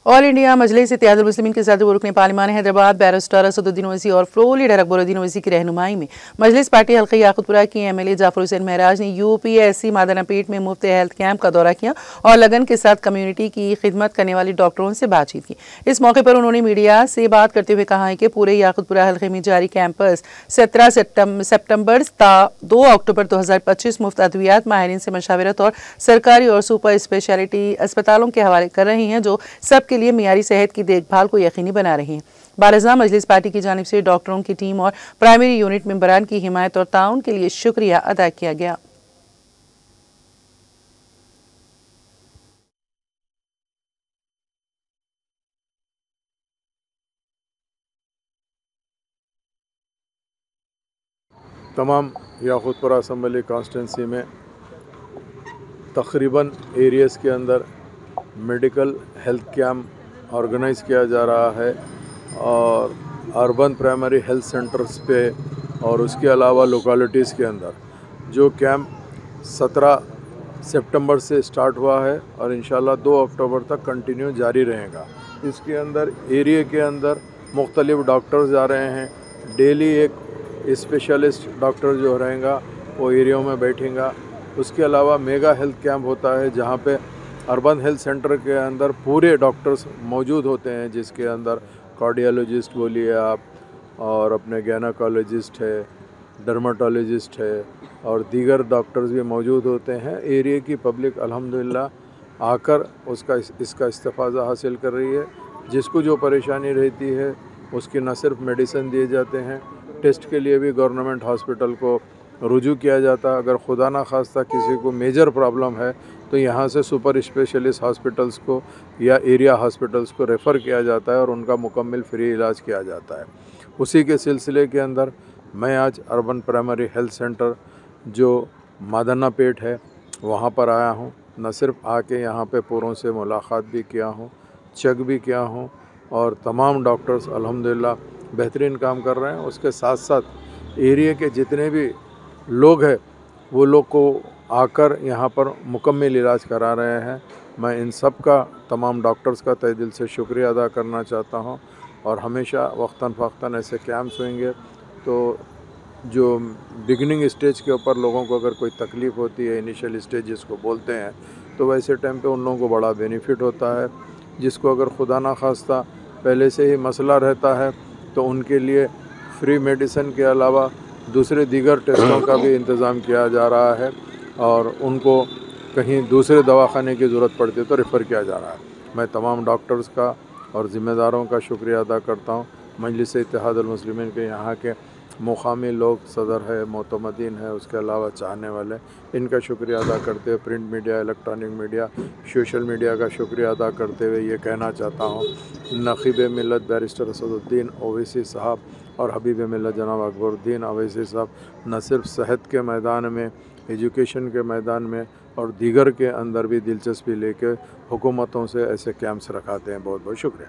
All India मजलिस इत्तेहादुल मुस्लिमीन के सदर रुकन पार्लिमान हैदराबाद बैरिस्टर असदुद्दीन ओवैसी और फ्लोर लीडर अकबरुद्दीन ओवैसी की रहनुमाई में मजलिस पार्टी हल्का याकुतपुरा की एमएलए जाफर हुसैन महराज ने यूपीएससी मादनापेट में मुफ्त हेल्थ कैंप का दौरा किया और लगन के साथ कम्युनिटी की खिदमत करने वाले डॉक्टरों से बातचीत की। इस मौके पर उन्होंने मीडिया से बात करते हुए कहा है कि पूरे याकुतपुरा हल्के में जारी कैंपस 17 सितंबर ता 2 अक्टूबर 2025 मुफ्त अद्वियात माहिरीन से मशावरत और सरकारी और सुपर स्पेशलिटी अस्पतालों के हवाले कर रही हैं, जो सबके लिए मियारी सेहत की देखभाल को यकीनी बना रही हैं। बारज़ा मजलिस पार्टी की जानिब से डॉक्टरों की टीम और प्राइमरी यूनिट मेंबरान की हिमायत और ताउन के लिए शुक्रिया अदा किया गया। तमाम याकुतपुरा असम्बली कॉन्स्टिट्यूंसी में तकरीबन एरियाज़ के अंदर मेडिकल हेल्थ कैंप ऑर्गेनाइज़ किया जा रहा है और अर्बन प्राइमरी हेल्थ सेंटर्स पे और उसके अलावा लोकेलिटीज़ के अंदर जो कैंप 17 सितंबर से स्टार्ट हुआ है और इंशाल्लाह 2 अक्टूबर तक कंटिन्यू जारी रहेगा। इसके अंदर एरिया के अंदर मुख्तलिफ डॉक्टर्स जा रहे हैं। डेली एक स्पेशलिस्ट डॉक्टर जो रहेगा वो एरिया में बैठेगा। उसके अलावा मेगा हेल्थ कैंप होता है जहाँ पे अर्बन हेल्थ सेंटर के अंदर पूरे डॉक्टर्स मौजूद होते हैं, जिसके अंदर कार्डियोलॉजिस्ट बोलिए आप और अपने गायनेकोलॉजिस्ट है, डर्माटोलॉजिस्ट है और दीगर डॉक्टर्स भी मौजूद होते हैं। एरिया की पब्लिक अल्हम्दुलिल्लाह आकर इसका इस्तिफ़ादा हासिल कर रही है। जिसको जो परेशानी रहती है उसकी न सिर्फ मेडिसिन दिए जाते हैं, टेस्ट के लिए भी गवर्नमेंट हॉस्पिटल को रुजू किया जाता है। अगर खुदा ना खास्ता किसी को मेजर प्रॉब्लम है तो यहाँ से सुपर स्पेशलिस्ट हॉस्पिटल्स को या एरिया हॉस्पिटल्स को रेफ़र किया जाता है और उनका मुकम्मल फ्री इलाज किया जाता है। उसी के सिलसिले के अंदर मैं आज अर्बन प्राइमरी हेल्थ सेंटर जो मादनापेट है वहाँ पर आया हूँ। न सिर्फ आके यहाँ पे पूरों से मुलाकात भी किया हूँ, चेक भी किया हूँ और तमाम डॉक्टर्स अल्हम्दुलिल्लाह बेहतरीन काम कर रहे हैं। उसके साथ साथ एरिया के जितने भी लोग हैं वो लोग को आकर यहाँ पर मुकम्मल इलाज करा रहे हैं। मैं इन सब का तमाम डॉक्टर्स का तहे दिल से शुक्रिया अदा करना चाहता हूँ और हमेशा वक्तन फ़क्तन ऐसे कैंप्स होंगे तो जो बिगनिंग स्टेज के ऊपर लोगों को अगर कोई तकलीफ़ होती है, इनिशियल स्टेज जिसको बोलते हैं, तो वैसे टाइम पे उन लोगों को बड़ा बेनिफिट होता है। जिसको अगर खुदा ना खास्ता पहले से ही मसला रहता है तो उनके लिए फ्री मेडिसिन के अलावा दूसरे दीगर टेस्टों का भी इंतज़ाम किया जा रहा है और उनको कहीं दूसरे दवाखाने की ज़रूरत पड़ती है तो रेफ़र किया जा रहा है। मैं तमाम डॉक्टर्स का और ज़िम्मेदारों का शुक्रिया अदा करता हूँ। मजलिस इत्तेहादुल मुस्लिमीन के यहाँ के मुकामी लोग, सदर है, मोतमदीन है, उसके अलावा चाहने वाले, इनका शुक्रिया अदा करते हुए print media, electronic media, social media का शुक्रिया अदा करते हुए ये कहना चाहता हूँ नक़ीब मिल्लत बैरिस्टर असदुद्दीन ओवैसी साहब और हबीब मिल्लत जनाब अकबरुद्दीन ओवैसी साहब न सिर्फ सेहत के मैदान में, एजुकेशन के मैदान में और दीगर के अंदर भी दिलचस्पी लेकर हुकूमतों से ऐसे कैंप्स रखाते हैं। बहुत बहुत शुक्रिया।